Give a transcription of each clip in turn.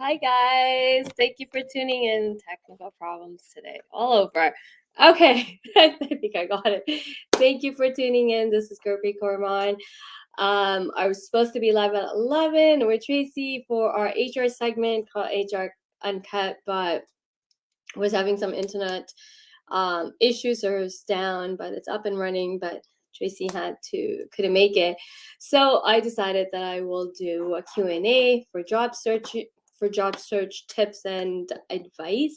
Hi guys, thank you for tuning in. Technical problems today, all over. Okay, I think I got it. Thank you for tuning in. This is Gurpreet Korman. I was supposed to be live at 11 with Tracy for our HR segment called HR Uncut, but was having some internet issues, or it's down, but it's up and running. But Tracy couldn't make it, so I decided that I will do a Q&A for job search tips and advice.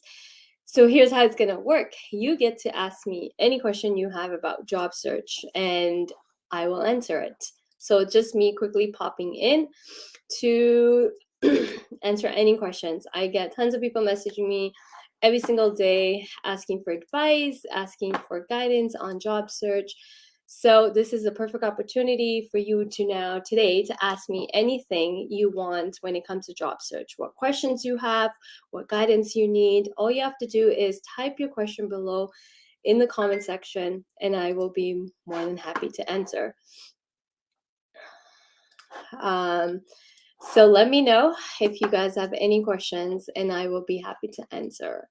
So here's how it's gonna work. You get to ask me any question you have about job search, and I will answer it. So just me quickly popping in to answer any questions. I get tons of people messaging me every single day asking for advice, asking for guidance on job search. So this is a perfect opportunity for you today to ask me anything you want when it comes to job search. What questions you have, what guidance you need. All you have to do is type your question below in the comment section, and I will be more than happy to answer. So let me know if you guys have any questions, and I will be happy to answer.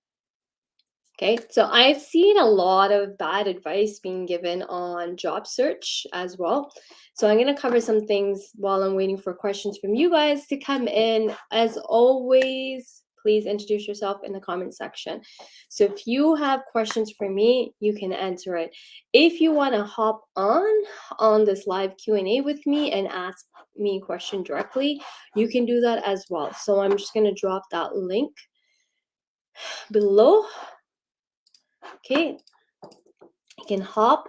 Okay, so I've seen a lot of bad advice being given on job search as well. So I'm going to cover some things while I'm waiting for questions from you guys to come in. As always, please introduce yourself in the comment section. So if you have questions for me, you can answer it. If you want to hop on this live Q&A with me and ask me a question directly, you can do that as well. So I'm just going to drop that link below. Okay, you can hop.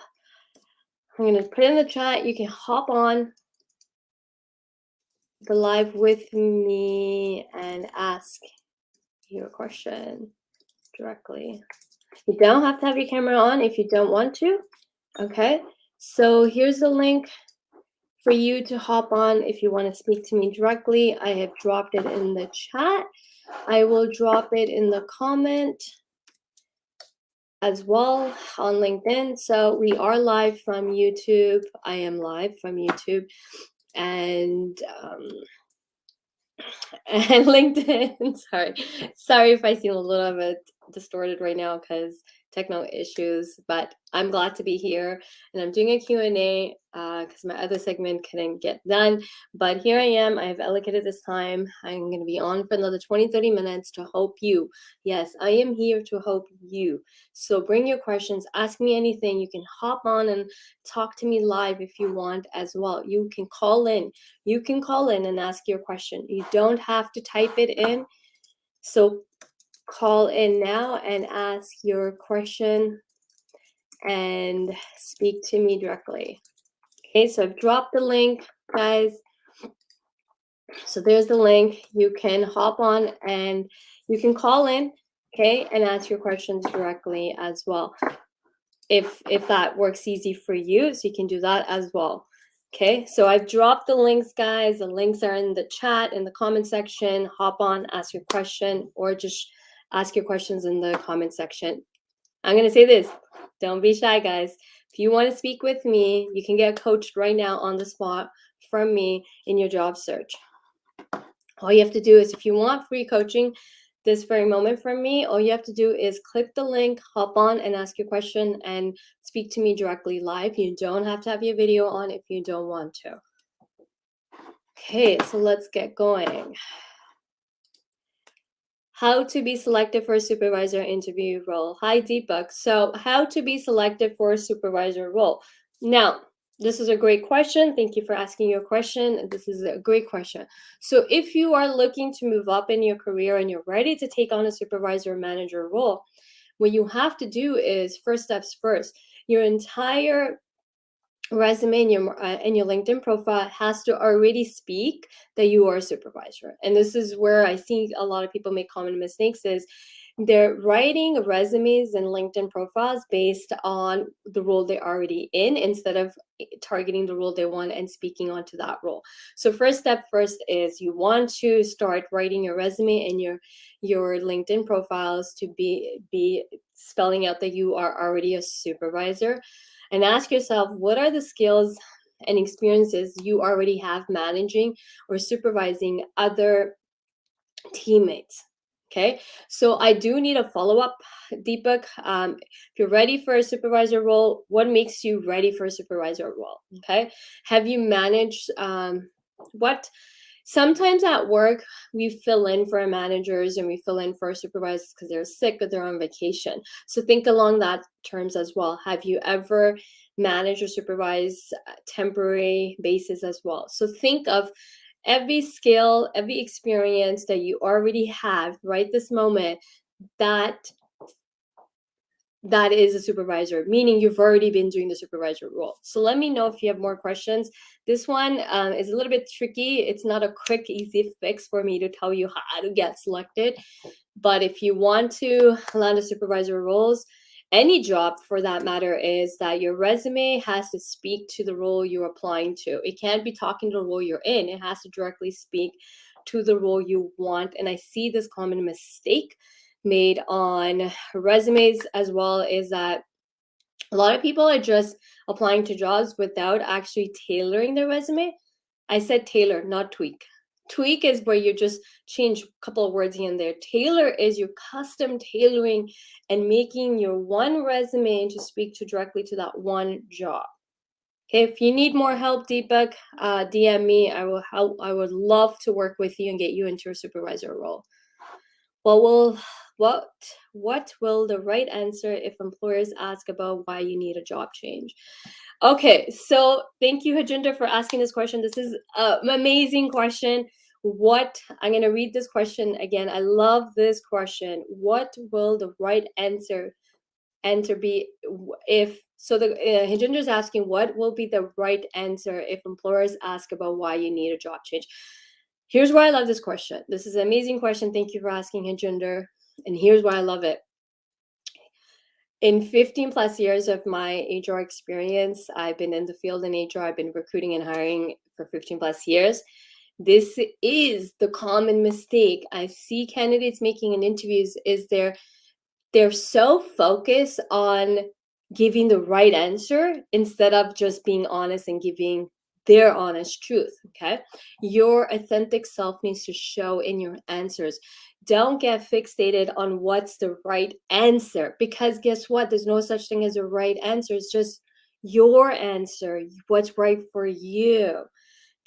I'm going to put it in the chat. You can hop on the live with me and ask your question directly. You don't have to have your camera on if you don't want to. Okay, so here's the link for you to hop on if you want to speak to me directly. I have dropped it in the chat. I will drop it in the comment as well on LinkedIn. So we are live from YouTube. I am live from YouTube and LinkedIn. Sorry if I seem a little bit distorted right now because technical issues, but I'm glad to be here, and I'm doing a Q&A because my other segment couldn't get done, but here I am. I have allocated this time. I'm going to be on for another 20-30 minutes to help you. Yes, I am here to help you. So bring your questions, ask me anything. You can hop on and talk to me live if you want as well. You can call in and ask your question. You don't have to type it in. So call in now and ask your question and speak to me directly. Okay, so I've dropped the link, guys. So there's the link. You can hop on and you can call in, okay, and ask your questions directly as well. If that works easy for you, so you can do that as well. Okay, so I've dropped the links, guys. The links are in the chat, in the comment section. Hop on, ask your question, or just ask your questions in the comment section. I'm going to say this. Don't be shy, guys. If you want to speak with me, you can get coached right now on the spot from me in your job search. All you have to do is, if you want free coaching this very moment from me, all you have to do is click the link, hop on and ask your question and speak to me directly live. You don't have to have your video on if you don't want to. Okay, so let's get going. How to be selected for a supervisor interview role. Hi, Deepak. So how to be selected for a supervisor role. Now, this is a great question. Thank you for asking your question. This is a great question. So if you are looking to move up in your career and you're ready to take on a supervisor or manager role, what you have to do is, first steps first, your entire resume and your LinkedIn profile has to already speak that you are a supervisor. And this is where I see a lot of people make common mistakes, is they're writing resumes and LinkedIn profiles based on the role they're already in instead of targeting the role they want and speaking onto that role. So first step first is you want to start writing your resume and your LinkedIn profiles to be spelling out that you are already a supervisor. And ask yourself, what are the skills and experiences you already have managing or supervising other teammates. Okay, so I do need a follow-up, Deepak. If you're ready for a supervisor role, what makes you ready for a supervisor role? Okay, have you managed what? Sometimes at work, we fill in for our managers and we fill in for our supervisors because they're sick or they're on vacation. So think along that terms as well. Have you ever managed or supervised temporary basis as well? So think of every skill, every experience that you already have right this moment that that is a supervisor, meaning you've already been doing the supervisor role. So let me know if you have more questions. This one is a little bit tricky. It's not a quick, easy fix for me to tell you how to get selected. But if you want to land a supervisor roles, any job for that matter, is that your resume has to speak to the role you're applying to. It can't be talking to the role you're in. It has to directly speak to the role you want. And I see this common mistake made on resumes as well, is that a lot of people are just applying to jobs without actually tailoring their resume. I said tailor, not tweak. Tweak is where you just change a couple of words here and there. Tailor is you custom tailoring and making your one resume to speak to directly to that one job. Okay, if you need more help, Deepak, DM me. I will help. I would love to work with you and get you into a supervisor role. Well, what will the right answer if employers ask about why you need a job change? Okay, so thank you, Hajinder, for asking this question. This is an amazing question. I'm going to read this question again. I love this question. What will the right answer be if, so the Hajinder is asking, what will be the right answer if employers ask about why you need a job change? Here's why I love this question. This is an amazing question. Thank you for asking, Hajinder. And here's why I love it. In 15 plus years of my HR experience, I've been in the field in HR. I've been recruiting and hiring for 15 plus years. This is the common mistake I see candidates making in interviews, is they're so focused on giving the right answer instead of just being honest and giving their honest truth. Okay, your authentic self needs to show in your answers. Don't get fixated on what's the right answer, because guess what, there's no such thing as a right answer. It's just your answer, what's right for you.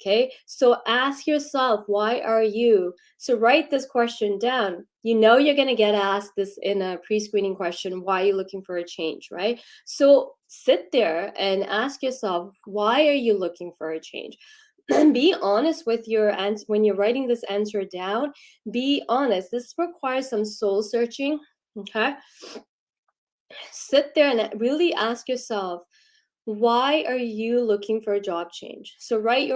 Okay, so ask yourself, why are you? So write this question down. You know you're going to get asked this in a pre-screening question, why are you looking for a change, right? So sit there and ask yourself, why are you looking for a change? And be honest with your answer. When you're writing this answer down, be honest. This requires some soul searching, okay? Sit there and really ask yourself, why are you looking for a job change? So write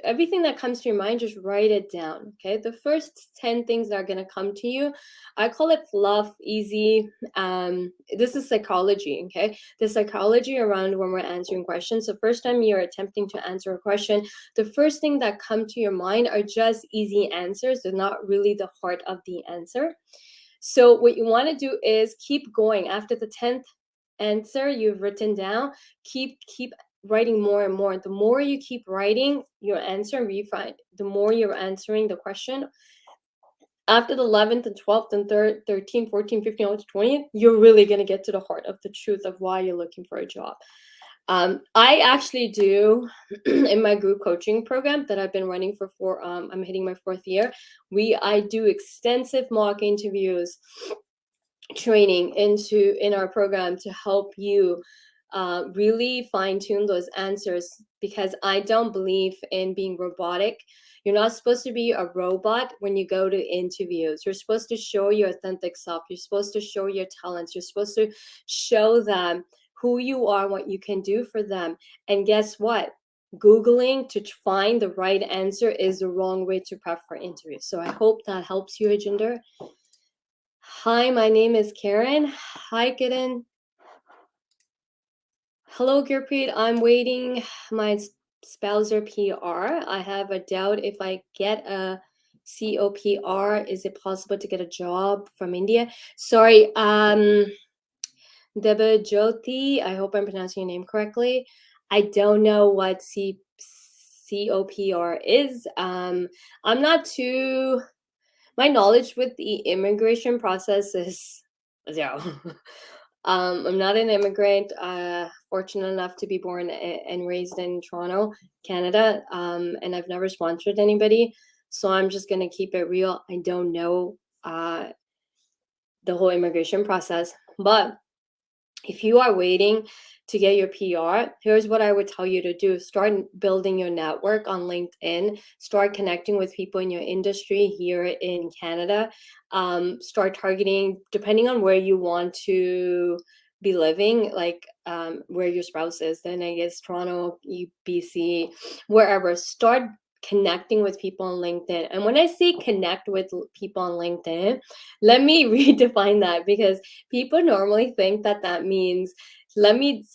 everything that comes to your mind, just write it down. Okay, the first 10 things that are going to come to you, I call it fluff, easy. This is psychology. Okay, the psychology around when we're answering questions. So first time you're attempting to answer a question, the first thing that come to your mind are just easy answers. They're not really the heart of the answer. So what you want to do is keep going. After the 10th answer you've written down, keep writing more and more. The more you keep writing your answer and refine, the more you're answering the question. After the 11th and 12th and 13th, 14th, 15th, all to 20th, you're really going to get to the heart of the truth of why you're looking for a job. I actually do in my group coaching program that I've been running for I'm hitting my 4th year. I do extensive mock interviews training in our program to help you really fine-tune those answers, because I don't believe in being robotic. You're not supposed to be a robot when you go to interviews. You're supposed to show your authentic self. You're supposed to show your talents. You're supposed to show them who you are, what you can do for them. And guess what? Googling to find the right answer is the wrong way to prep for interviews. So I hope that helps you, Ajinder. Hi, my name is Karen. Hi, Kiran. Hello, Gurpreet. I'm waiting my spouser PR. I have a doubt if I get a COPR. Is it possible to get a job from India? Sorry, Debajoti. I hope I'm pronouncing your name correctly. I don't know what COPR is. I'm not too My knowledge with the immigration process is zero. I'm not an immigrant. Fortunate enough to be born and raised in Toronto, Canada, and I've never sponsored anybody. So I'm just gonna keep it real. I don't know the whole immigration process, but if you are waiting to get your PR, here's what I would tell you to do. Start building your network on LinkedIn. Start connecting with people in your industry here in Canada. Start targeting, depending on where you want to be living, like where your spouse is, then I guess Toronto, BC, wherever. Start connecting with people on LinkedIn. And when I say connect with people on LinkedIn, let me redefine that, because people normally think that that means let me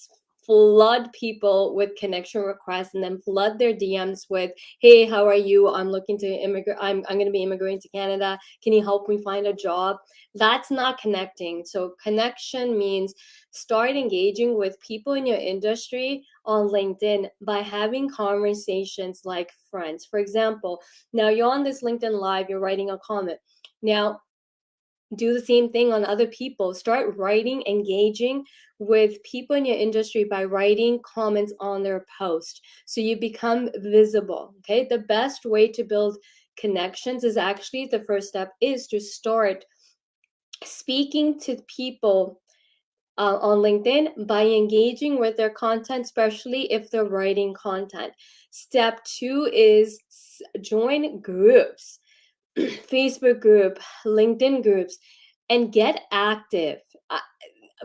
flood people with connection requests and then flood their DMs with, hey, how are you? I'm looking to immigrate. I'm going to be immigrating to Canada. Can you help me find a job? That's not connecting. So connection means start engaging with people in your industry on LinkedIn by having conversations like friends. For example, now you're on this LinkedIn Live, you're writing a comment. Now, do the same thing on other people. Start writing, engaging with people in your industry by writing comments on their post so you become visible. Okay, the best way to build connections is actually, the first step is to start speaking to people on LinkedIn by engaging with their content, especially if they're writing content. Step two is join groups. Facebook group, LinkedIn groups, and get active.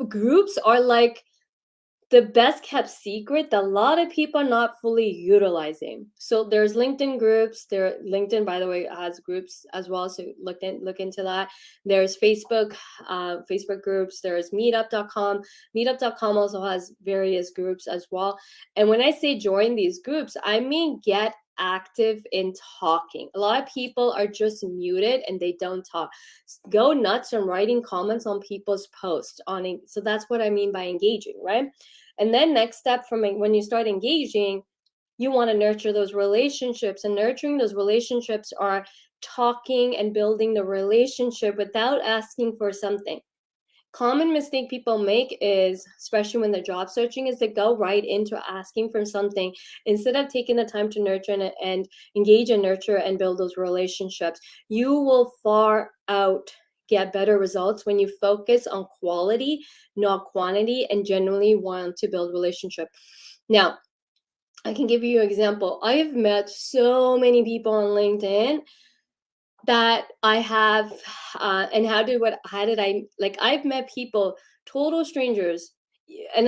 Groups are like the best kept secret that a lot of people are not fully utilizing. So there's LinkedIn groups. LinkedIn, by the way, has groups as well. So look into that. There's Facebook groups. There's Meetup.com. Meetup.com also has various groups as well. And when I say join these groups, I mean get active in talking. A lot of people are just muted and they don't talk. Go nuts on writing comments on people's posts so that's what I mean by engaging, right? And then next step from when you start engaging, you want to nurture those relationships, and nurturing those relationships are talking and building the relationship without asking for something. Common mistake people make is, especially when they're job searching, is they go right into asking for something instead of taking the time to nurture and engage and nurture and build those relationships. You will far out get better results when you focus on quality, not quantity, and genuinely want to build relationship. Now, I can give you an example. I have met so many people on LinkedIn that I have, and how did I, like, I've met people, total strangers, and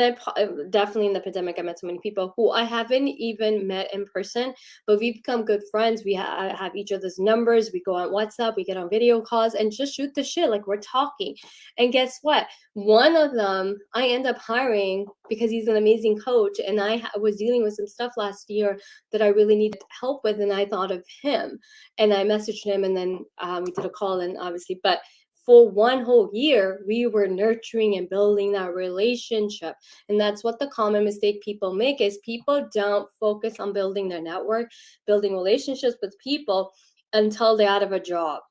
definitely in the pandemic, I met so many people who I haven't even met in person, but we've become good friends. We have each other's numbers. We go on WhatsApp, we get on video calls and just shoot the shit, like we're talking. And guess what? One of them I end up hiring because he's an amazing coach, and I was dealing with some stuff last year that I really needed help with, and I thought of him, and I messaged him, and then we did a call, and obviously, but for one whole year, we were nurturing and building that relationship. And that's what the common mistake people make, is people don't focus on building their network, building relationships with people until they're out of a job.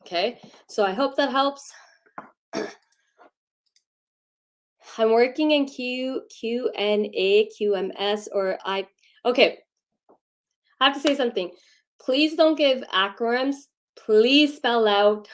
Okay, so I hope that helps. I'm working in QNA, QMS, okay, I have to say something. Please don't give acronyms. Please spell out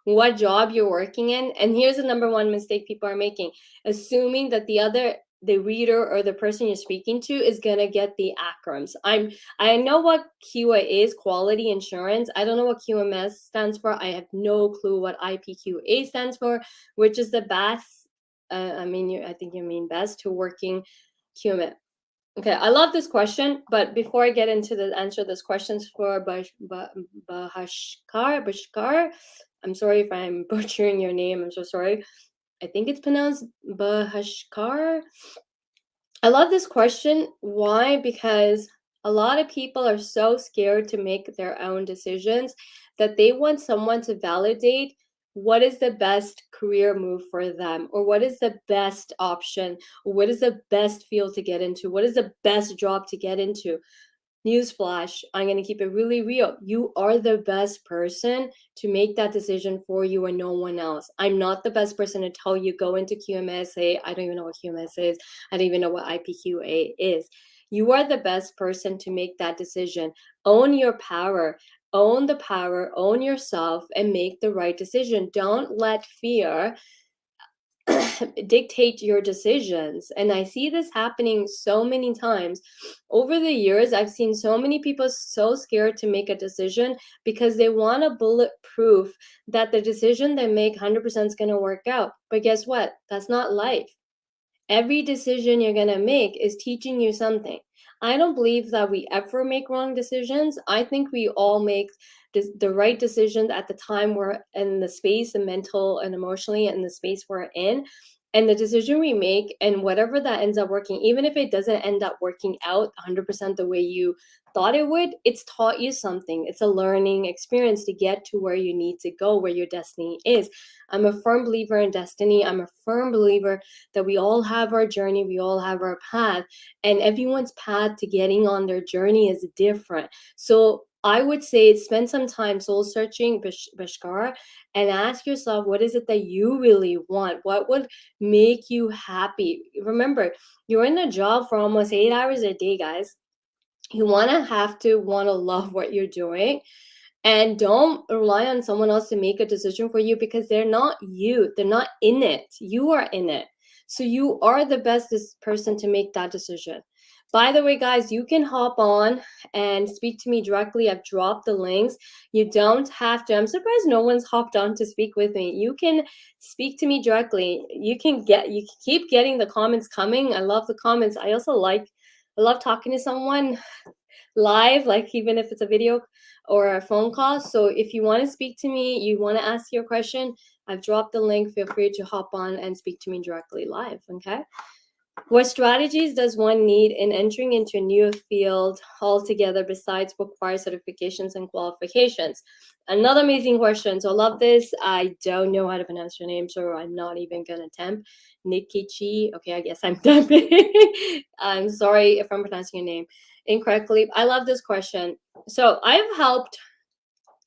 what job you're working in. And here's the number one mistake people are making: assuming that the reader or the person you're speaking to is gonna get the acronyms. I know what QA is, quality insurance. I don't know what QMS stands for. I have no clue what IPQA stands for, which is the best. I think you mean best to working QMS. Okay, I love this question, but before I get into the answer, this question's for Bashkar. I'm sorry if I'm butchering your name. I'm so sorry. I think it's pronounced Bahashkar. I love this question. Why? Because a lot of people are so scared to make their own decisions that they want someone to validate what is the best career move for them, or what is the best option, or what is the best field to get into, what is the best job to get into. newsflash, I'm going to keep it really real. You are the best person to make that decision for you and no one else. I'm not the best person to tell you go into QMSA. I don't even know what QMS is. I don't even know what IPQA is. You are the best person to make that decision. Own your power. Own the power, own yourself, and make the right decision. Don't let fear dictate your decisions. And I see this happening so many times. Over the years, I've seen so many people so scared to make a decision because they want a bulletproof that the decision they make 100% is going to work out. But guess what? That's not life. Every decision you're going to make is teaching you something. I don't believe that we ever make wrong decisions. I think we all make the right decision at the time we're in the space and mental and emotionally in the space we're in. And the decision we make and whatever that ends up working, even if it doesn't end up working out 100% the way you thought it would, it's taught you something. It's a learning experience to get to where you need to go, where your destiny is. I'm a firm believer in destiny. I'm a firm believer that we all have our journey, we all have our path, and everyone's path to getting on their journey is different. So I would say spend some time soul searching, Bashkar, and ask yourself, what is it that you really want? What would make you happy? Remember, you're in a job for almost 8 hours a day, guys. You want to love what you're doing. And don't rely on someone else to make a decision for you because they're not you. They're not in it. You are in it. So you are the best person to make that decision. By the way, guys, you can hop on and speak to me directly. I've dropped the links. You don't have to. I'm surprised no one's hopped on to speak with me. You can speak to me directly. You can keep getting the comments coming. I love the comments. I love talking to someone live, like even if it's a video or a phone call. So if you want to speak to me, you want to ask your question, I've dropped the link. Feel free to hop on and speak to me directly live. Okay. What strategies does one need in entering into a new field altogether besides required certifications and qualifications? Another amazing question. So I love this. I don't know how to pronounce your name, so I'm not even going to attempt. Nikichi. Okay, I guess I'm dumping. I'm sorry if I'm pronouncing your name incorrectly. I love this question. So I've helped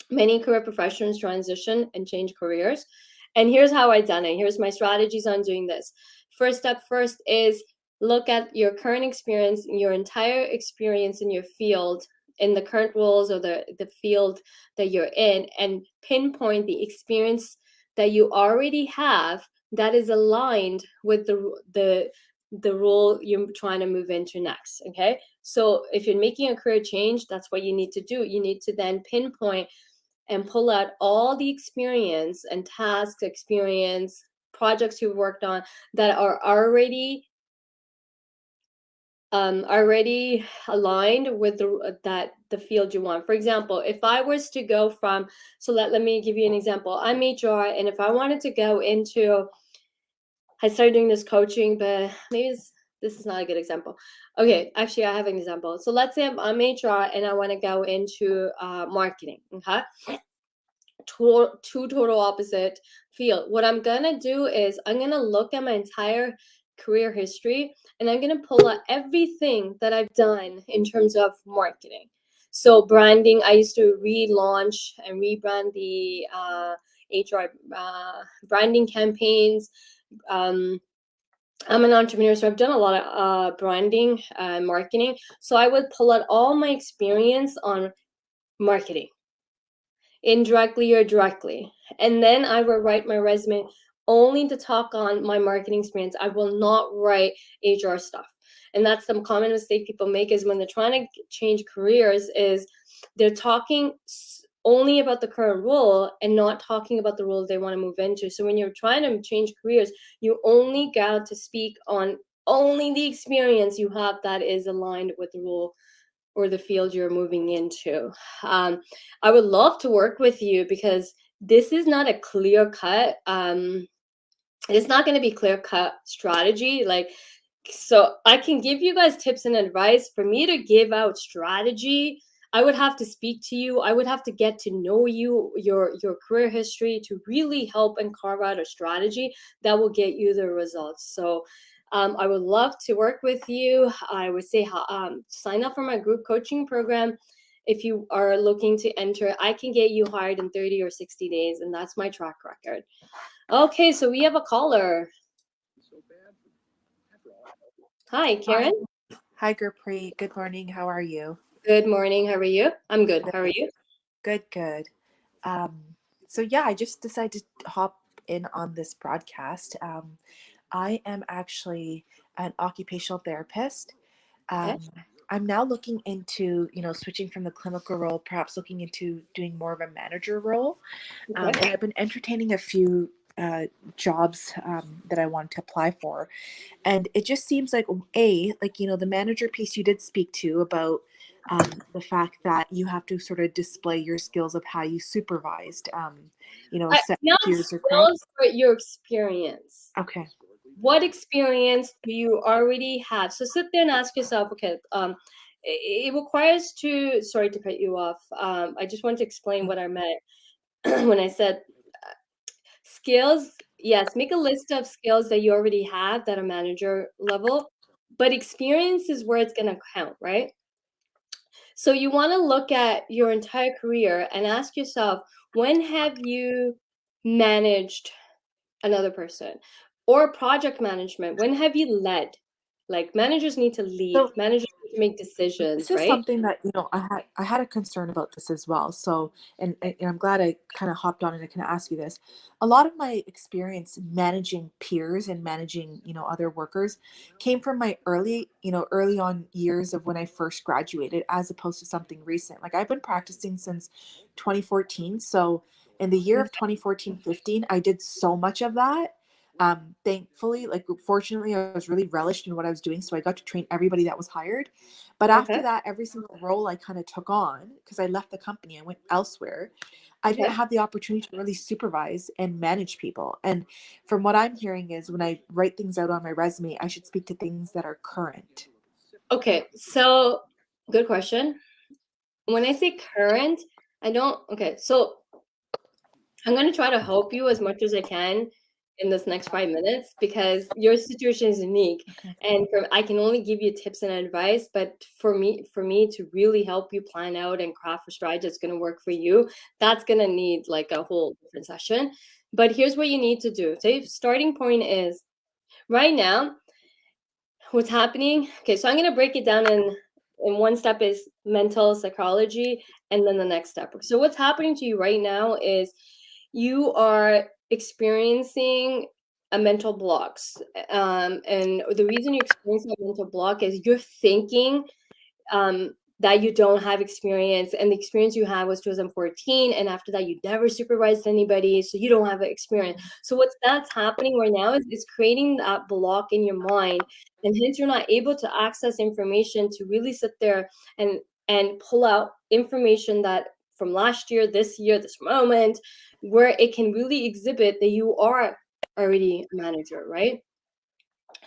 many career professionals transition and change careers. And here's how I done it. Here's my strategies on doing this. First step first is look at your current experience, your entire experience in your field, in the current roles or the field that you're in, and pinpoint the experience that you already have that is aligned with the role you're trying to move into next. Okay. So if you're making a career change, that's what you need to do. You need to then pinpoint and pull out all the experience and tasks, experience, projects you've worked on that are already aligned with the field you want. For example, if I was to go from, so let me give you an example. I'm HR, and if I wanted to go into, I started doing this coaching, but maybe this is not a good example. Okay, actually, I have an example. So let's say I'm HR and I want to go into marketing. Okay. Two total opposite field. What I'm gonna do is I'm gonna look at my entire career history and I'm gonna pull out everything that I've done in terms of marketing. So branding, I used to relaunch and rebrand the HR branding campaigns. I'm an entrepreneur, so I've done a lot of branding, marketing. So I would pull out all my experience on marketing, indirectly or directly. And then I will write my resume only to talk on my marketing experience. I will not write HR stuff. And that's the common mistake people make, is when they're trying to change careers, is they're talking only about the current role and not talking about the role they want to move into. So when you're trying to change careers, you only got to speak on only the experience you have that is aligned with the role or the field you're moving into. I would love to work with you because this is not a clear cut. It's not going to be clear cut strategy. So I can give you guys tips and advice. For me to give out strategy, I would have to speak to you. I would have to get to know you, your career history, to really help and carve out a strategy that will get you the results. So I would love to work with you. I would say sign up for my group coaching program. If you are looking to enter, I can get you hired in 30 or 60 days, and that's my track record. Okay, so we have a caller. Hi, Karen. Hi, Gurpreet. Good morning. How are you? Good morning. How are you? I'm good. How are you? Good. Um, so yeah, I just decided to hop in on this broadcast. I am actually an occupational therapist. Okay. Um, I'm now looking into, switching from the clinical role, perhaps looking into doing more of a manager role. Okay. And I've been entertaining a few jobs that I want to apply for. And it just seems like the manager piece you did speak to about the fact that you have to sort of display your skills of how you supervised, set Not peers or crowd. skills, but your experience. Okay. What experience do you already have? So sit there and ask yourself, okay, it requires to, sorry to cut you off. I just want to explain what I meant when I said skills. Yes, make a list of skills that you already have that are manager level, but experience is where it's going to count, right? So you want to look at your entire career and ask yourself, when have you managed another person? Or project management, when have you led? Like managers need to lead, So managers need to make this decisions, is right? something that I had a concern about this as well. So and I'm glad I kind of hopped on and I can ask you this. A lot of my experience managing peers and managing other workers came from my early on years of when I first graduated, as opposed to something recent. Like I've been practicing since 2014. So in the year of 2014-15, I did so much of that. Thankfully, like fortunately, I was really relished in what I was doing, so I got to train everybody that was hired. But after Okay. that, every single role I kind of took on, because I left the company, I went elsewhere. I didn't Okay. have the opportunity to really supervise and manage people. And from what I'm hearing is when I write things out on my resume, I should speak to things that are current. Okay. So good question. When I say current, I don't, okay. So I'm going to try to help you as much as I can in this next 5 minutes because your situation is unique. Okay. And I can only give you tips and advice, but for me to really help you plan out and craft a strategy that's going to work for you, that's going to need like a whole different session. But here's what you need to do. So starting point is right now, what's happening. Okay, so I'm going to break it down in one step is mental psychology, and then the next step. So what's happening to you right now is you are experiencing a mental blocks, and the reason you're experiencing a mental block is you're thinking that you don't have experience, and the experience you had was 2014, and after that you never supervised anybody, so you don't have experience. So that's happening right now is it's creating that block in your mind, and hence you're not able to access information to really sit there and pull out information that from last year, this moment, where it can really exhibit that you are already a manager, right?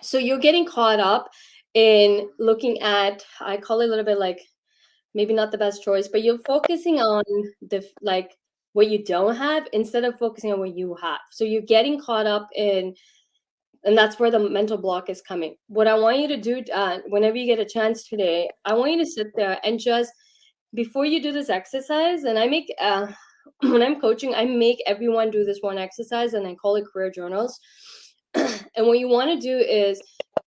So you're getting caught up in looking at, I call it a little bit like maybe not the best choice, but you're focusing on like what you don't have instead of focusing on what you have. So you're getting caught up in, and that's where the mental block is coming. What I want you to do, whenever you get a chance today, I want you to sit there and just before you do this exercise, and I make when I'm coaching, I make everyone do this one exercise, and I call it career journals. And what you want to do is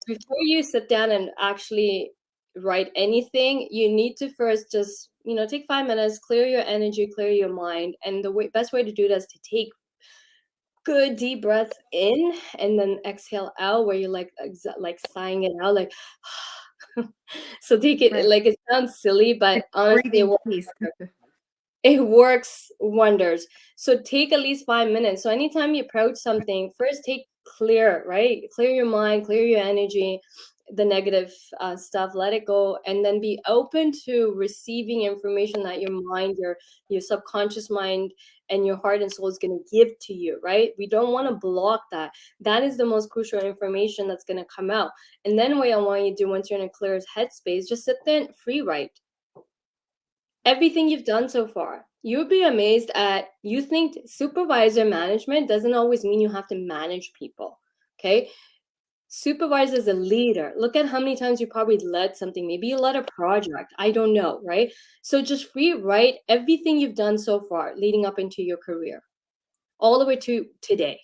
before you sit down and actually write anything, you need to first just take 5 minutes, clear your energy, clear your mind, and the best way to do that is to take good deep breaths in and then exhale out, where you're like sighing it out, like so take it, Right. like it sounds silly, but It's honestly breathing piece. it works wonders. So take at least 5 minutes. So anytime you approach something, first take right? Clear your mind, clear your energy, the negative stuff, let it go, and then be open to receiving information that your mind, your subconscious mind, and your heart and soul is going to give to you, right? We don't want to block that. That is the most crucial information that's going to come out. And then what I want you to do once you're in a clear headspace, just sit there and free write everything you've done so far. You'd be amazed at, you think supervisor management doesn't always mean you have to manage people. Okay. Supervisor is a leader. Look at how many times you probably led something. Maybe you led a project. I don't know, right? So just rewrite everything you've done so far leading up into your career, all the way to today.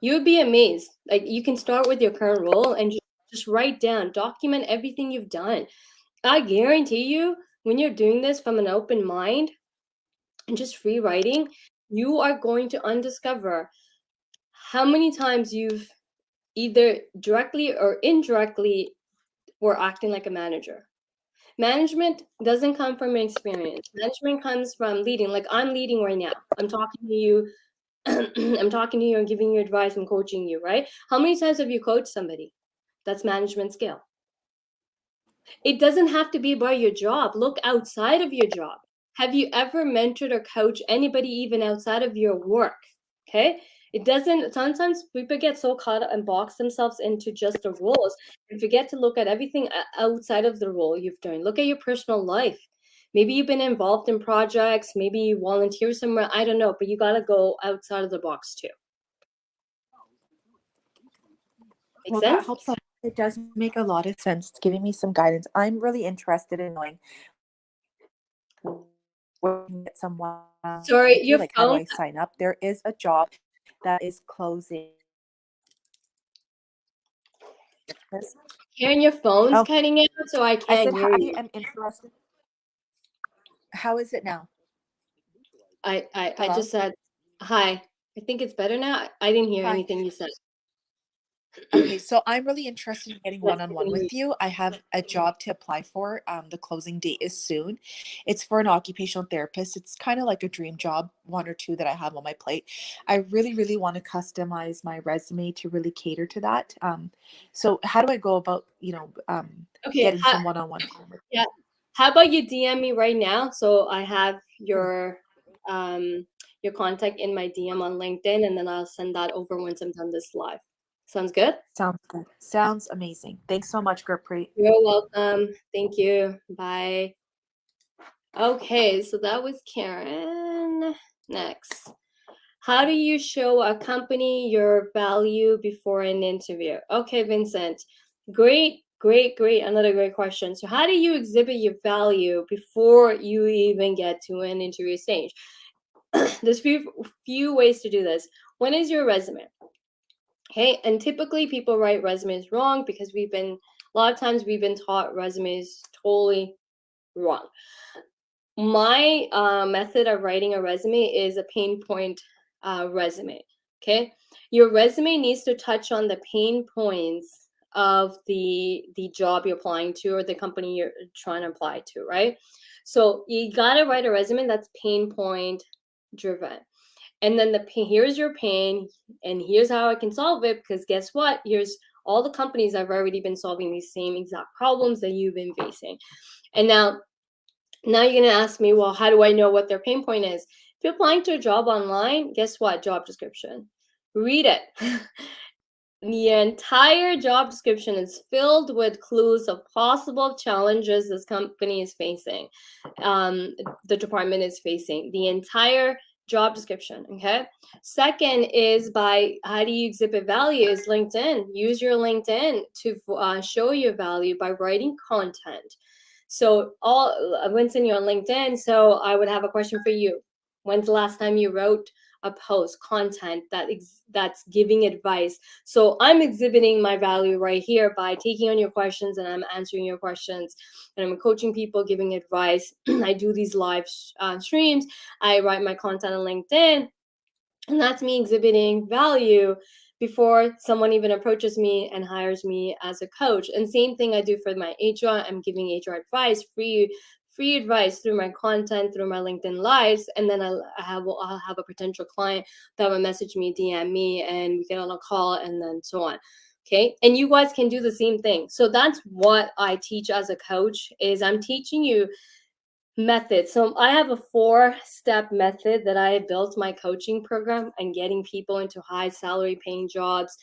You would be amazed. Like you can start with your current role and just write down, document everything you've done. I guarantee you, when you're doing this from an open mind and just rewriting, you are going to undiscover how many times you've either directly or indirectly were acting like a manager. Management doesn't come from experience. Management comes from leading. Like I'm leading right now. I'm talking to you. I'm talking to you and giving you advice and coaching you, right? How many times have you coached somebody? That's management skill. It doesn't have to be by your job. Look outside of your job. Have you ever mentored or coached anybody even outside of your work? Okay. It doesn't, sometimes people get so caught up and box themselves into just the roles and forget to look at everything outside of the role you've done. Look at your personal life. Maybe you've been involved in projects, maybe you volunteer somewhere. I don't know, but you got to go outside of the box too. Make Well, that sense? helps a lot. It does make a lot of sense. It's giving me some guidance. I'm really interested in knowing where I can get someone Sorry, with you. your Like, how do phone, I sign up? There is a job that is closing. hearing your phone's Oh, cutting out, so I I can't said, hear I you. am interested. How is it now? I Hello? just said hi. I think it's better now. I didn't hear Hi. anything you said. Okay, so I'm really interested in getting Yes, I one-on-one can hear you. with you. I have a job to apply for. The closing date is soon. It's for an occupational therapist. It's kind of like a dream job, one or two that I have on my plate. I really, really want to customize my resume to really cater to that. So how do I go about, Okay, getting some one-on-one time with you? yeah. How about you DM me right now so I have Sure. your contact in my DM on LinkedIn, and then I'll send that over once I'm done this live. Sounds good? Sounds good. Sounds amazing. Thanks so much, Gurpreet. You're welcome. Thank you. Bye. Okay, so that was Karen. Next. How do you show a company your value before an interview? Okay, Vincent. Great, great, great. Another great question. So, how do you exhibit your value before you even get to an interview stage? There's few ways to do this. One is your resume. Okay, and typically people write resumes wrong because a lot of times we've been taught resumes totally wrong. My method of writing a resume is a pain point resume. Okay, your resume needs to touch on the pain points of the job you're applying to or the company you're trying to apply to, right? So you gotta write a resume that's pain point driven. And then here's your pain, and here's how I can solve it. Because guess what? Here's all the companies that have already been solving these same exact problems that you've been facing. And now you're going to ask me, well, how do I know what their pain point is? If you're applying to a job online, guess what? Job description. Read it. The entire job description is filled with clues of possible challenges this company is facing, the department is facing. The entire job description. Okay. Second is by how do you exhibit value? Is LinkedIn. Use your LinkedIn to show your value by writing content. So Winston, you're on LinkedIn. So I would have a question for you. When's the last time you wrote a post content that's giving advice? So I'm exhibiting my value right here by taking on your questions and I'm answering your questions, and I'm coaching people, giving advice. I do these live streams. I write my content on LinkedIn, and that's me exhibiting value before someone even approaches me and hires me as a coach. And same thing I do for my HR. I'm giving HR advice, free advice through my content, through my LinkedIn lives. And then I'll have a potential client that will message me, DM me, and we get on a call, and then so on. Okay. And you guys can do the same thing. So that's what I teach as a coach. Is I'm teaching you method. So I have a 4-step method that I built my coaching program and getting people into high salary paying jobs,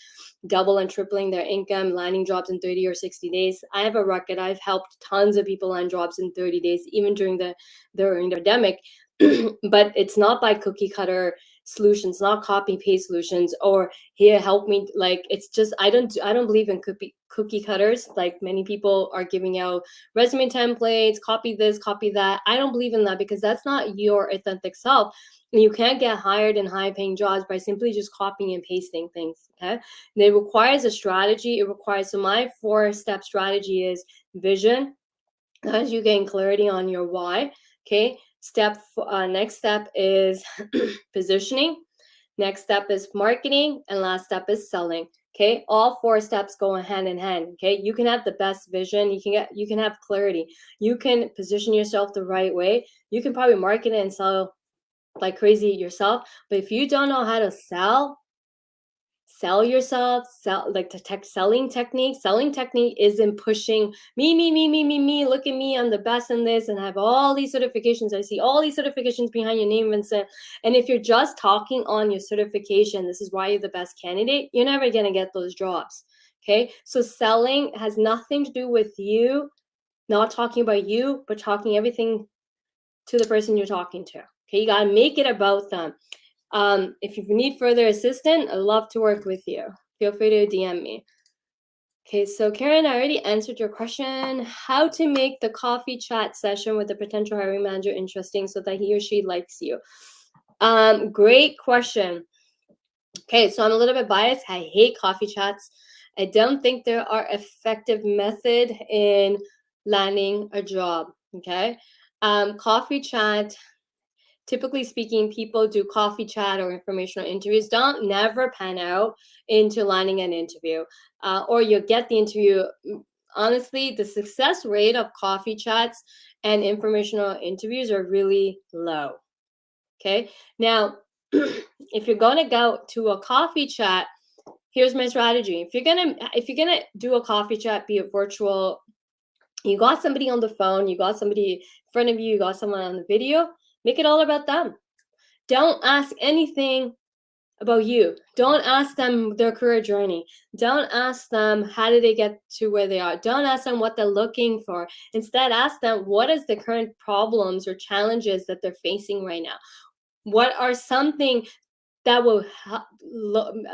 double and tripling their income, landing jobs in 30 or 60 days. I have a record. I've helped tons of people land jobs in 30 days, even during the pandemic. But it's not by cookie cutter solutions, not copy paste solutions, or here, help me. Like, it's just, I don't believe in cookie cutters. Like, many people are giving out resume templates, copy this, copy that. I don't believe in that, because that's not your authentic self. And you can't get hired in high paying jobs by simply just copying and pasting things. Okay. And it requires a strategy. It requires, so my 4-step strategy is vision, as you gain clarity on your why. Okay. Next step is positioning. Next step is marketing, and last step is selling. Okay, all 4 steps go hand in hand. Okay, you can have the best vision, you can have clarity, you can position yourself the right way, you can probably market it and sell like crazy yourself, but if you don't know how to sell yourself, like the selling technique isn't pushing me, look at me, I'm the best in this, and I have all these certifications, I see all these certifications behind your name, Vincent. And if you're just talking on your certification, this is why you're the best candidate, you're never going to get those jobs. Okay, so selling has nothing to do with you not talking about you, but talking everything to the person you're talking to. Okay, you got to make it about them. If you need further assistance, I'd love to work with you. Feel free to DM me. Okay, so Karen, I already answered your question. How to make the coffee chat session with the potential hiring manager interesting so that he or she likes you. Great question. Okay, so I'm a little bit biased. I hate coffee chats. I don't think there are effective method in landing a job. Okay, coffee chat, typically speaking, people do coffee chat or informational interviews, don't never pan out into landing an interview, or you'll get the interview. Honestly, the success rate of coffee chats and informational interviews are really low. Okay, now if you're gonna go to a coffee chat, here's my strategy. If you're gonna do a coffee chat, be it virtual, you got somebody on the phone, you got somebody in front of you, you got someone on the video, make it all about them. Don't ask anything about you. Don't ask them their career journey. Don't ask them how did they get to where they are. Don't ask them what they're looking for. Instead, ask them what is the current problems or challenges that they're facing right now. What are something that will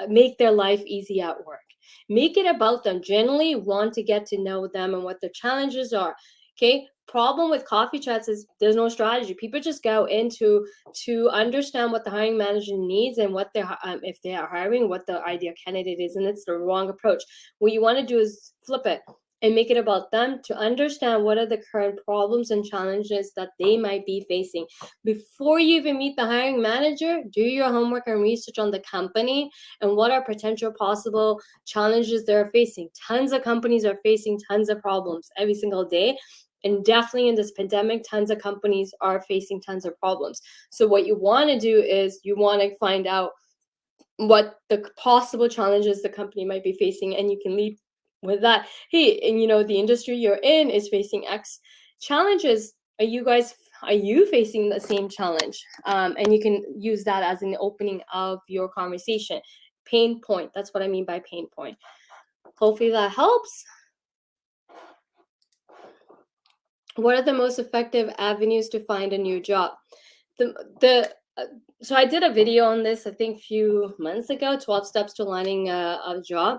make their life easy at work? Make it about them. Generally want to get to know them and what their challenges are. Okay, problem with coffee chats is there's no strategy. People just go into to understand what the hiring manager needs and what they're if they are hiring, what the ideal candidate is, and it's the wrong approach. What you want to do is flip it and make it about them, to understand what are the current problems and challenges that they might be facing. Before you even meet the hiring manager, do your homework and research on the company and what are potential possible challenges they're facing. Tons of companies are facing tons of problems every single day. And definitely in this pandemic, tons of companies are facing tons of problems. So what you want to do is you want to find out what the possible challenges the company might be facing, and you can lead with that. Hey, and the industry you're in is facing X challenges. Are you facing the same challenge? And you can use that as an opening of your conversation. Pain point. That's what I mean by pain point. Hopefully that helps. What are the most effective avenues to find a new job? So I did a video on this, I think a few months ago, 12 steps to landing a job.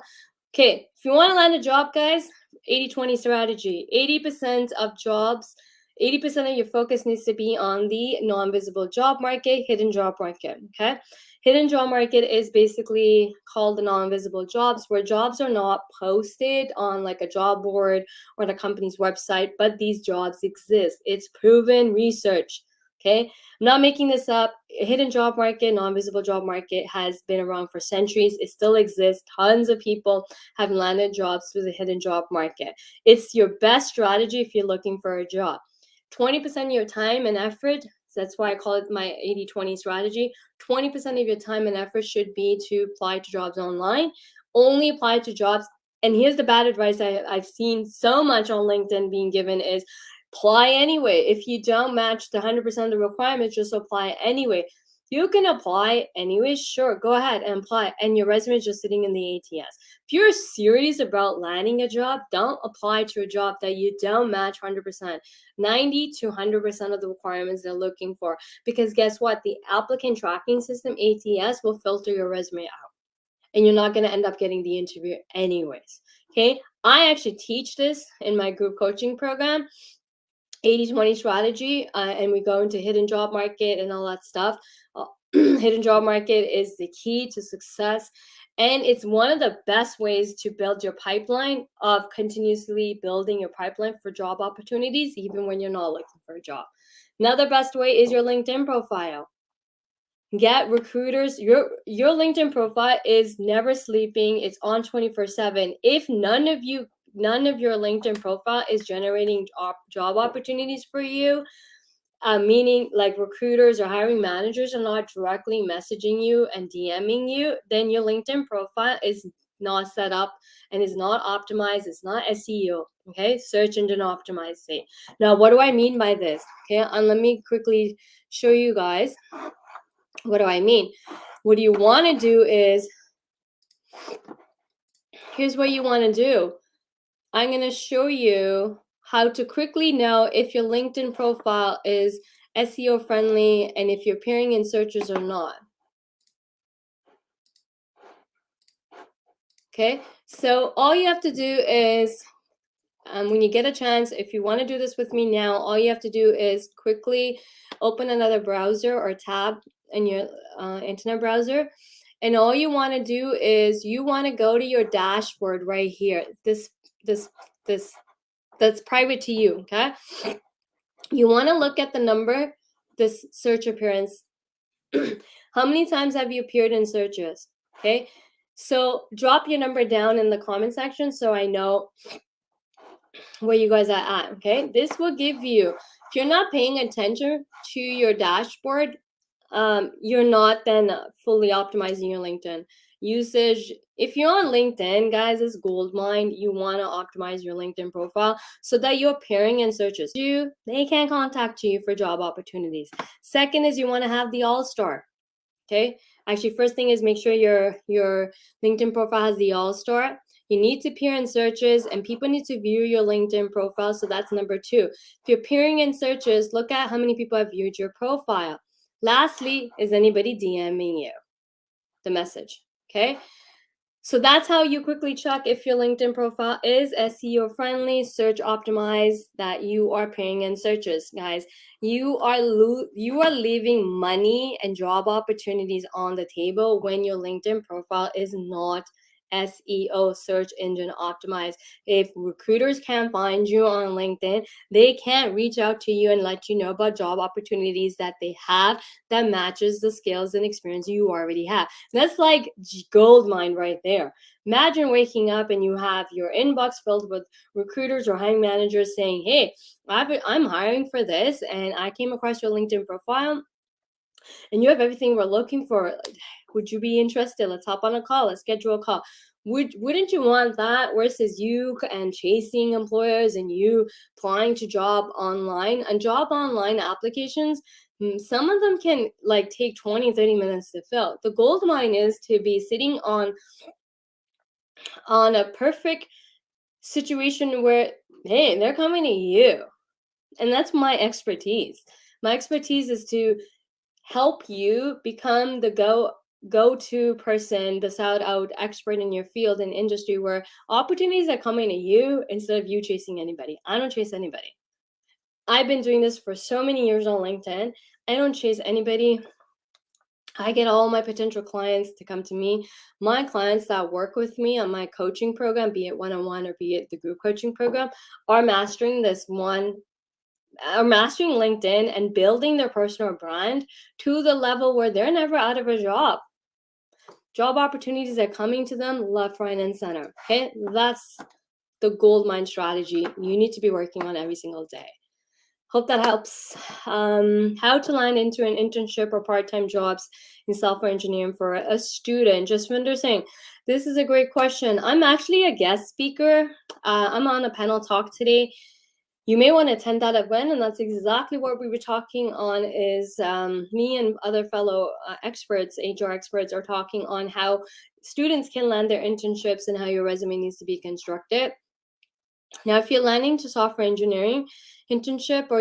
Okay, if you want to land a job, guys, 80-20 strategy. 80% of jobs, 80% of your focus needs to be on the non-visible job market, hidden job market, okay? Hidden job market is basically called the non-visible jobs, where jobs are not posted on like a job board or the company's website, but these jobs exist. It's proven research, okay? I'm not making this up. Hidden job market, non-visible job market has been around for centuries. It still exists. Tons of people have landed jobs through the hidden job market. It's your best strategy if you're looking for a job. 20% of your time and effort, that's why I call it my 80-20 strategy. 20% of your time and effort should be to apply to jobs online. Only apply to jobs. And here's the bad advice I've seen so much on LinkedIn being given is apply anyway. If you don't match the 100% of the requirements, just apply anyway. You can apply anyways, sure, go ahead and apply, and your resume is just sitting in the ATS. If you're serious about landing a job, don't apply to a job that you don't match 100%, 90 to 100% of the requirements they're looking for. Because guess what? The applicant tracking system, ATS, will filter your resume out, and you're not going to end up getting the interview anyways. Okay, I actually teach this in my group coaching program, 80-20 strategy, and we go into hidden job market and all that stuff. Hidden job market is the key to success, and it's one of the best ways to build your pipeline, of continuously building your pipeline for job opportunities even when you're not looking for a job. Another best way is your LinkedIn profile. Get recruiters. Your LinkedIn profile is never sleeping. It's on 24/7. If none of your LinkedIn profile is generating job opportunities for you, meaning like recruiters or hiring managers are not directly messaging you and DMing you, then your LinkedIn profile is not set up and is not optimized. It's not SEO. Okay, search engine optimized. Now, what do I mean by this? Okay, and let me quickly show you guys. What do I mean? What you want to do is, here's what you want to do. I'm going to show you how to quickly know if your LinkedIn profile is SEO friendly and if you're appearing in searches or not. Okay, so all you have to do is, when you get a chance, if you want to do this with me now, all you have to do is quickly open another browser or tab in your internet browser. And all you want to do is you want to go to your dashboard right here. This that's private to you, okay? You want to look at the number, this search appearance. How many times have you appeared in searches? Okay, so drop your number down in the comment section so I know where you guys are at. Okay, this will give you, if you're not paying attention to your dashboard, you're not then fully optimizing your LinkedIn usage. If you're on LinkedIn, guys, it's gold mine. You want to optimize your LinkedIn profile so that you're appearing in searches. They can contact you for job opportunities. Second is you want to have the all-star. Okay, actually, first thing is make sure your LinkedIn profile has the all-star. You need to appear in searches, and people need to view your LinkedIn profile. So that's number 2. If you're appearing in searches, look at how many people have viewed your profile. Lastly, is anybody DMing you the message? Okay, so that's how you quickly check if your LinkedIn profile is SEO friendly, search optimized, that you are appearing in searches. Guys, you are leaving money and job opportunities on the table when your LinkedIn profile is not SEO, search engine optimized. If recruiters can't find you on LinkedIn, they can't reach out to you and let you know about job opportunities that they have that matches the skills and experience you already have. That's like gold mine right there. Imagine waking up and you have your inbox filled with recruiters or hiring managers saying, hey, I'm hiring for this and I came across your LinkedIn profile and you have everything we're looking for. Would you be interested? Let's hop on a call. Let's schedule a call. Wouldn't you want that versus you and chasing employers and you applying to job online? And job online applications, some of them can like take 20-30 minutes to fill. The gold mine is to be sitting on a perfect situation where, hey, they're coming to you. And that's my expertise. My expertise is to help you become the go-to person, the sought-out expert in your field and industry, where opportunities are coming to you instead of you chasing anybody. I don't chase anybody. I've been doing this for so many years on LinkedIn. I don't chase anybody. I get all my potential clients to come to me. My clients that work with me on my coaching program, be it one-on-one or be it the group coaching program, are mastering mastering LinkedIn and building their personal brand to the level where they're never out of a job. Job opportunities are coming to them left, right, and center. Okay, that's the gold mine strategy you need to be working on every single day. Hope that helps. How to land into an internship or part-time jobs in software engineering for a student. Just saying, this is a great question. I'm actually a guest speaker. I'm on a panel talk today. you may want to attend that event, and that's exactly what we were talking on. Is me and other fellow experts, HR experts, are talking on how students can land their internships and how your resume needs to be constructed. Now, if you're landing to software engineering internship or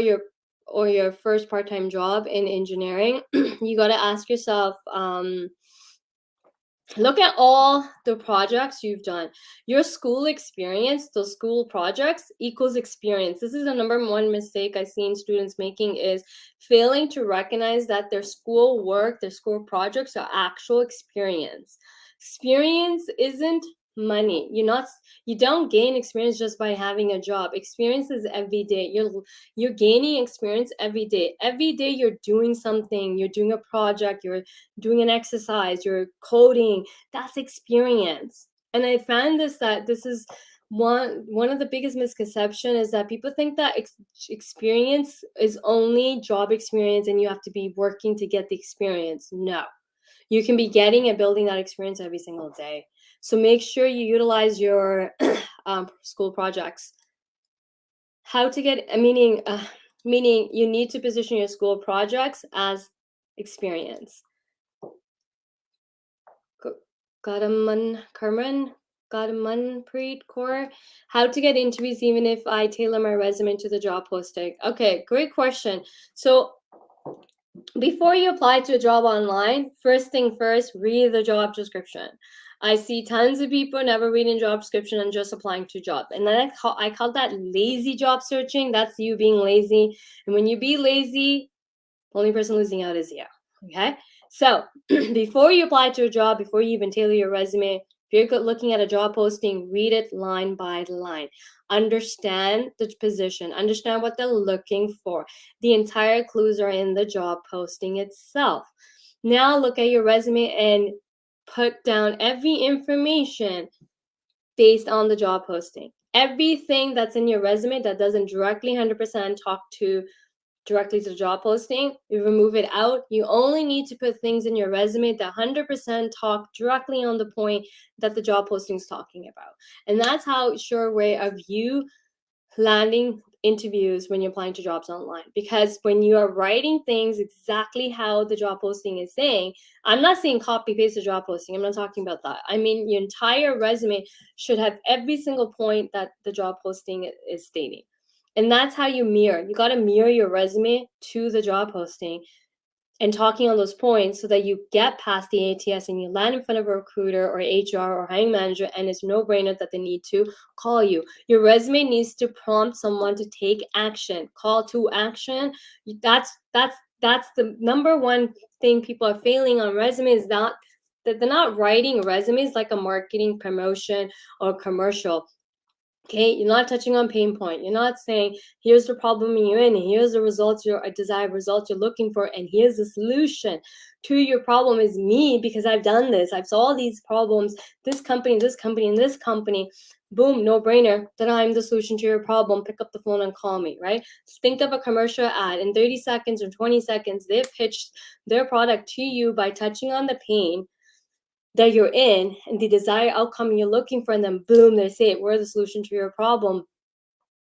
your first part-time job in engineering, you got to ask yourself, look at all the projects you've done. Your school experience, those school projects equals experience. This is the number one mistake I've seen students making, is failing to recognize that their school work, their school projects are actual experience. Experience isn't money. You don't gain experience just by having a job. Experience is every day. You're gaining experience every day. Every day you're doing something, you're doing a project, you're doing an exercise, you're coding. That's experience. And I found that this is one of the biggest misconceptions, is that people think that experience is only job experience and you have to be working to get the experience. No, you can be getting and building that experience every single day. So make sure you utilize your school projects. How to get meaning you need to position your school projects as experience. Gadamanpreet Kaur, how to get interviews even if I tailor my resume to the job posting. Okay, great question. So before you apply to a job online, first thing first, read the job description. I see tons of people never reading job description and just applying to jobs. And then I call that lazy job searching. That's you being lazy. And when you be lazy, the only person losing out is you. Okay? So before you apply to a job, before you even tailor your resume, if you're looking at a job posting, read it line by line. Understand the position. Understand what they're looking for. The entire clues are in the job posting itself. Now look at your resume and put down every information based on the job posting. Everything that's in your resume that doesn't directly 100% talk directly to the job posting, you remove it out. You only need to put things in your resume that 100% talk directly on the point that the job posting is talking about. And that's how sure way of you landing interviews when you're applying to jobs online. Because when you are writing things exactly how the job posting is saying, I'm not saying copy paste the job posting. I'm not talking about that. I mean, your entire resume should have every single point that the job posting is stating. And that's how you mirror. You got to mirror your resume to the job posting and talking on those points so that you get past the ATS and you land in front of a recruiter or HR or hiring manager, and it's no-brainer that they need to call you. Your resume needs to prompt someone to take action. Call to action. That's the number one thing people are failing on resumes, that they're not writing resumes like a marketing promotion or commercial. Okay, you're not touching on pain point. You're not saying, here's the problem you're in, and here's the results, your desired results you're looking for, and here's the solution to your problem is me, because I've done this. I've solved these problems, this company, and this company. Boom, no brainer. Then I'm the solution to your problem. Pick up the phone and call me, right? Think of a commercial ad. In 30 seconds or 20 seconds, they've pitched their product to you by touching on the pain that you're in and the desired outcome you're looking for, and then boom, they say, we're the solution to your problem.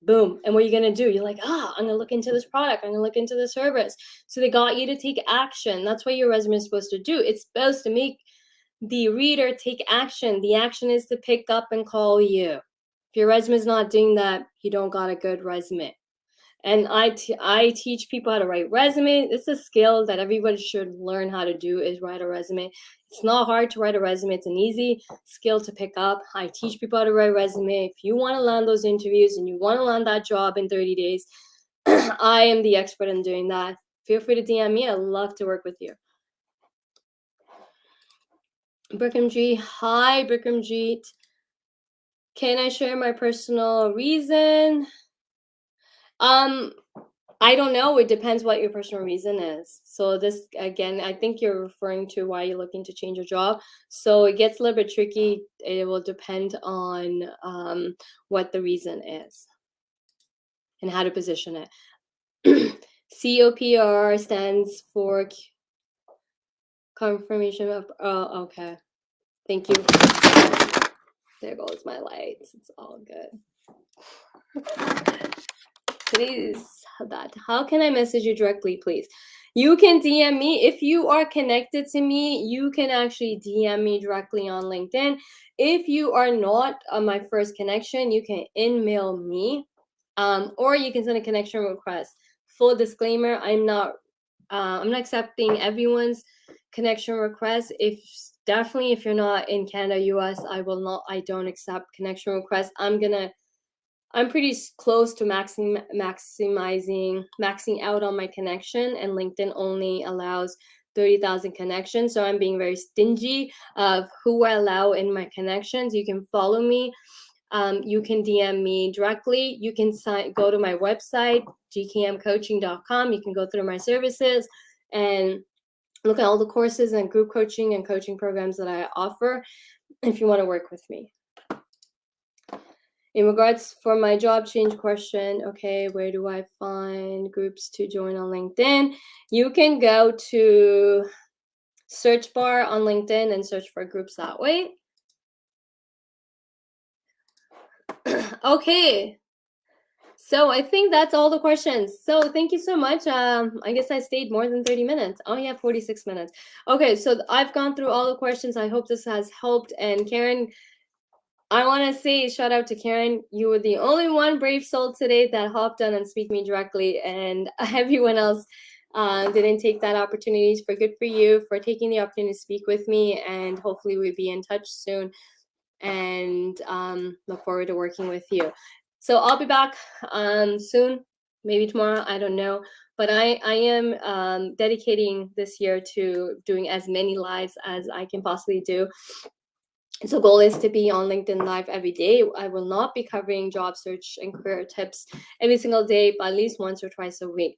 Boom. And what are you going to do? You're like, I'm going to look into this product. I'm going to look into the service. So they got you to take action. That's what your resume is supposed to do. It's supposed to make the reader take action. The action is to pick up and call you. If your resume is not doing that, you don't got a good resume. And I teach people how to write resume. It's a skill that everybody should learn how to do, is write a resume. It's not hard to write a resume. It's an easy skill to pick up. I teach people how to write resume. If you want to land those interviews and you want to land that job in 30 days, I am the expert in doing that. Feel free to DM me. I'd love to work with you. Bikramjeet. Hi, Bikramjeet. Can I share my personal reason? I don't know. It depends what your personal reason is. So this, again, I think you're referring to why you're looking to change your job. So it gets a little bit tricky. It will depend on what the reason is and how to position it. COPR stands for confirmation of, okay. Thank you. There goes my lights. It's all good. please. How can I message you directly, please? You can DM me. If you are connected to me, you can actually DM me directly on LinkedIn. If you are not on my first connection, you can email me, or you can send a connection request. Full disclaimer, I'm not accepting everyone's connection request. If you're not in Canada, US, I don't accept connection requests. I'm pretty close to maxing out on my connection, and LinkedIn only allows 30,000 connections. So I'm being very stingy of who I allow in my connections. You can follow me. You can DM me directly. You can go to my website, gkmcoaching.com. You can go through my services and look at all the courses and group coaching and coaching programs that I offer if you want to work with me. In regards for my job change question, okay, where do I find groups to join on LinkedIn? You can go to search bar on LinkedIn and search for groups that way. Okay, so I think that's all the questions. So thank you so much. I guess I stayed more than 30 minutes. Oh yeah, 46 minutes. Okay, so I've gone through all the questions. I hope this has helped. And Karen, I want to say shout out to Karen. You were the only one brave soul today that hopped on and speak me directly, and everyone else didn't take that opportunity. For good for you for taking the opportunity to speak with me, and hopefully we'll be in touch soon, and look forward to working with you. So I'll be back soon, maybe tomorrow, I don't know. But I am dedicating this year to doing as many lives as I can possibly do. So goal is to be on LinkedIn Live every day. I will not be covering job search and career tips every single day, but at least once or twice a week.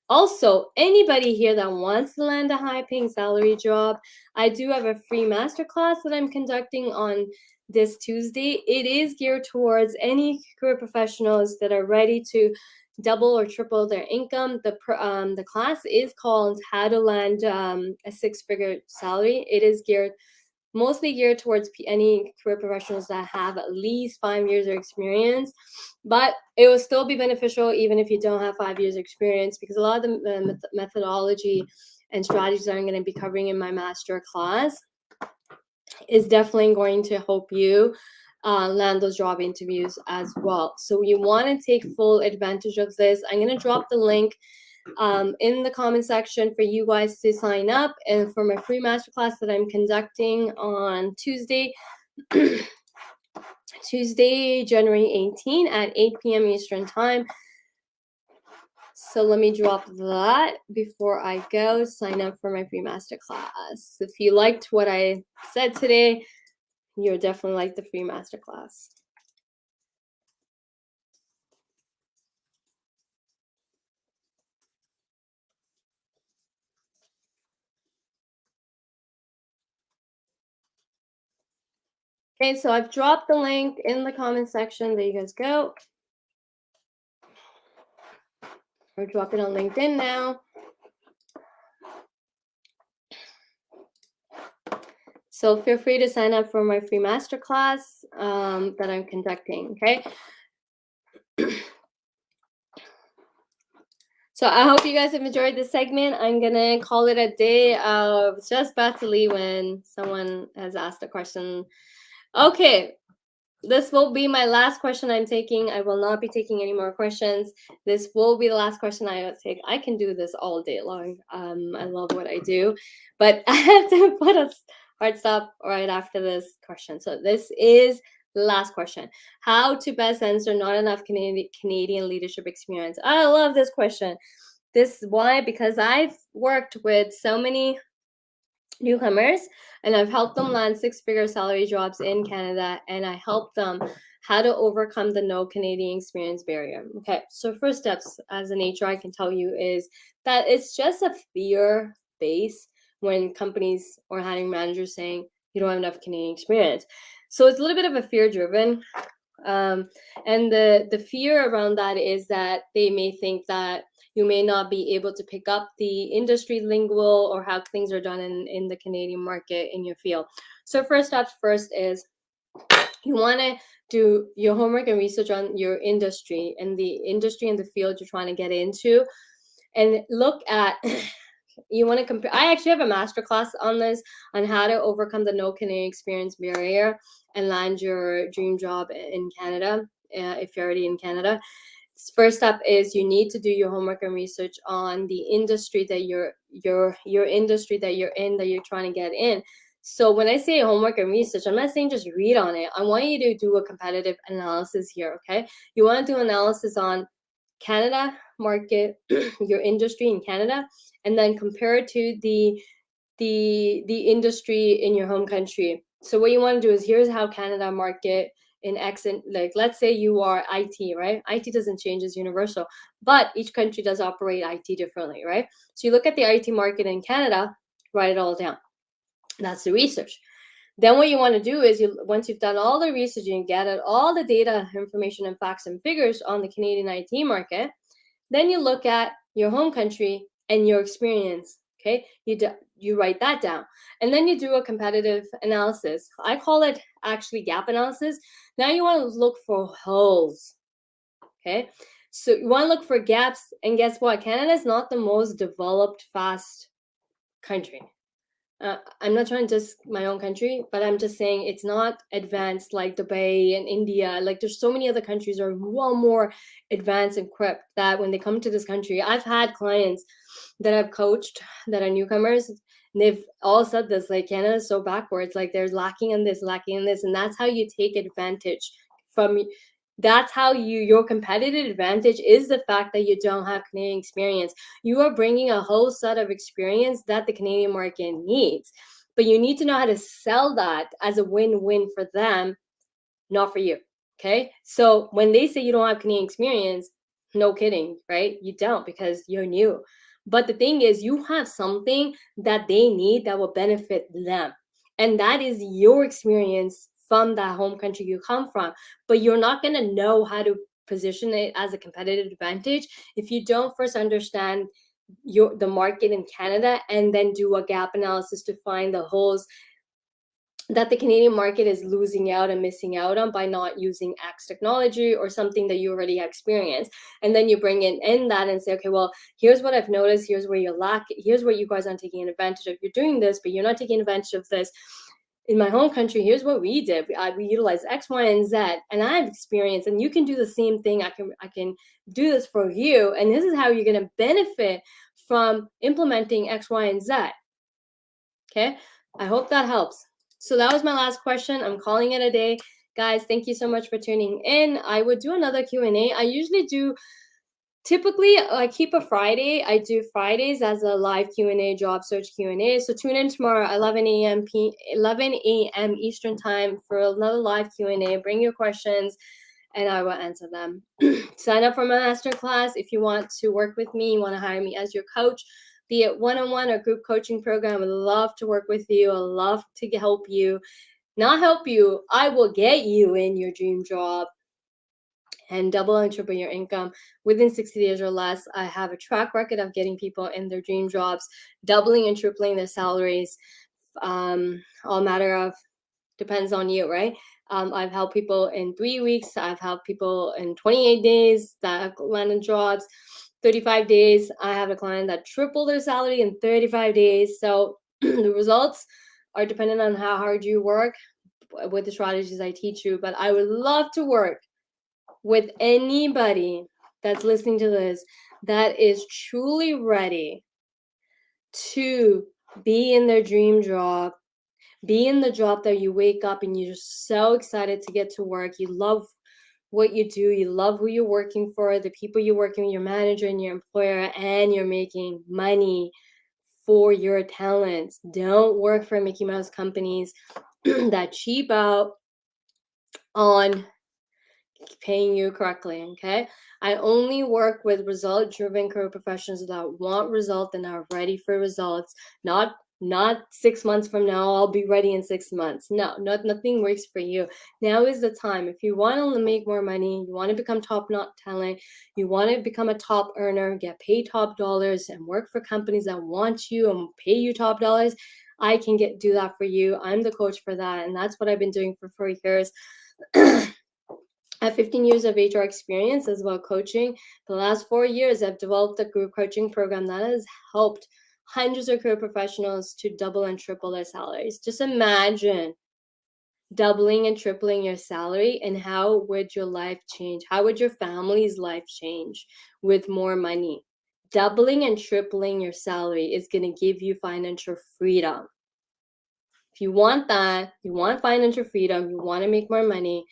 Also, anybody here that wants to land a high-paying salary job, I do have a free masterclass that I'm conducting on this Tuesday. It is geared towards any career professionals that are ready to double or triple their income. The class is called How to Land a Six-Figure Salary. It is mostly geared towards any career professionals that have at least 5 years of experience, but it will still be beneficial even if you don't have 5 years of experience, because a lot of the methodology and strategies that I'm going to be covering in my master class is definitely going to help you land those job interviews as well. So you want to take full advantage of this. I'm going to drop the link in the comment section for you guys to sign up, and for my free masterclass that I'm conducting on Tuesday, January 18 at 8 p.m. Eastern Time. So let me drop that before I go. Sign up for my free masterclass. If you liked what I said today, you'll definitely like the free masterclass. Okay, so I've dropped the link in the comment section. There you guys go. Or drop it on LinkedIn now. So feel free to sign up for my free masterclass that I'm conducting, okay? So I hope you guys have enjoyed this segment. I'm gonna call it a day. I was just about to leave when someone has asked a question. Okay, this will be my last question I'm taking. I will not be taking any more questions. This will be the last question I take. I can do this all day long. I love what I do, but I have to put a hard stop right after this question. So this is the last question. How to best answer not enough Canadian leadership experience? I love this question. This is why, because I've worked with so many newcomers and I've helped them land six-figure salary jobs in Canada, and I help them how to overcome the no Canadian experience barrier. Okay, so first steps as an HR I can tell you is that it's just a fear base when companies or hiring managers saying you don't have enough Canadian experience. So it's a little bit of a fear driven. And the fear around that is that they may think that you may not be able to pick up the industry lingual or how things are done in the Canadian market in your field. So first steps first is You want to do your homework and research on your industry and the field you're trying to get into, and look at you want to compare. I actually have a master class on this, on how to overcome the no Canadian experience barrier and land your dream job in Canada, if you're already in Canada. First step is you need to do your homework and research on the industry that your industry that you're in, that you're trying to get in. So when I say homework and research, I'm not saying just read on it. I want you to do a competitive analysis here, okay? You want to do analysis on Canada market, your industry in Canada, and then compare it to the industry in your home country. So what you want to do is, here's how Canada market in X, and like, let's say you are IT, right? IT doesn't change, it's universal, but each country does operate IT differently, right? So you look at the IT market in Canada, write it all down. That's the research. Then what you want to do is, once you've done all the research and gathered all the data, information, and facts and figures on the Canadian IT market, then you look at your home country and your experience. Okay, you write that down, and then you do a competitive analysis. I call it actually gap analysis. Now you want to look for holes. Okay, so you want to look for gaps, and guess what? Canada is not the most developed, fast country. I'm not trying to just my own country, but I'm just saying it's not advanced like Dubai and India. Like, there's so many other countries that are well more advanced and equipped, that when they come to this country, I've had clients that I've coached that are newcomers, and they've all said this, like, Canada is so backwards, like there's lacking in this, and that's how you take advantage from. That's how your competitive advantage is the fact that you don't have Canadian experience. You are bringing a whole set of experience that the Canadian market needs, but you need to know how to sell that as a win-win for them, not for you. Okay, so when they say you don't have Canadian experience, no kidding, right? You don't, because you're new. But the thing is, you have something that they need that will benefit them, and that is your experience from that home country you come from. But you're not going to know how to position it as a competitive advantage if you don't first understand the market in Canada, and then do a gap analysis to find the holes that the Canadian market is losing out and missing out on by not using X technology or something that you already experience. And then you bring in that and say, okay, well, here's what I've noticed. Here's where you lack. Here's where you guys aren't taking advantage of. You're doing this, but you're not taking advantage of this. In my home country, here's what we did. We utilize X, Y, and Z, and I have experience, and you can do the same thing. I can do this for you, and this is how you're going to benefit from implementing X, Y, and Z. Okay, I hope that helps. So that was my last question. I'm calling it a day. Guys, thank you so much for tuning in. I would do another Q&A. I usually do, typically I keep a Friday. I do Fridays as a live Q&A, job search Q&A. So tune in tomorrow, 11 a.m. Eastern time for another live Q&A. Bring your questions and I will answer them. Sign up for my masterclass if you want to work with me, you want to hire me as your coach, be it one-on-one or group coaching program. I would love to work with you. I love to help you. Not help you, I will get you in your dream job and double and triple your income within 60 days or less. I have a track record of getting people in their dream jobs, doubling and tripling their salaries. All matter of, depends on you, right? I've helped people in 3 weeks. I've helped people in 28 days that have landed jobs. 35 days, I have a client that tripled their salary in 35 days. So the results are dependent on how hard you work with the strategies I teach you. But I would love to work with anybody that's listening to this that is truly ready to be in their dream job, be in the job that you wake up and you're so excited to get to work. You love what you do. You love who you're working for, the people you're working with, your manager and your employer, and you're making money for your talents. Don't work for Mickey Mouse companies that cheap out on paying you correctly, okay? I only work with result-driven career professionals that want results and are ready for results. Not 6 months from now, I'll be ready in 6 months. No, nothing works for you. Now is the time. If you want to make more money, you want to become top-notch talent, you want to become a top earner, get paid top dollars, and work for companies that want you and pay you top dollars, I can do that for you. I'm the coach for that, and that's what I've been doing for 4 years. I have 15 years of HR experience as well coaching. The last 4 years, I've developed a group coaching program that has helped hundreds of career professionals to double and triple their salaries. Just imagine doubling and tripling your salary, and how would your life change? How would your family's life change with more money? Doubling and tripling your salary is going to give you financial freedom. If you want that, you want financial freedom, you want to make more money,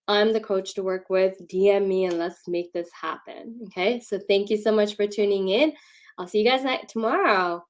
I'm the coach to work with. DM me and let's make this happen. Okay, so thank you so much for tuning in. I'll see you guys tomorrow.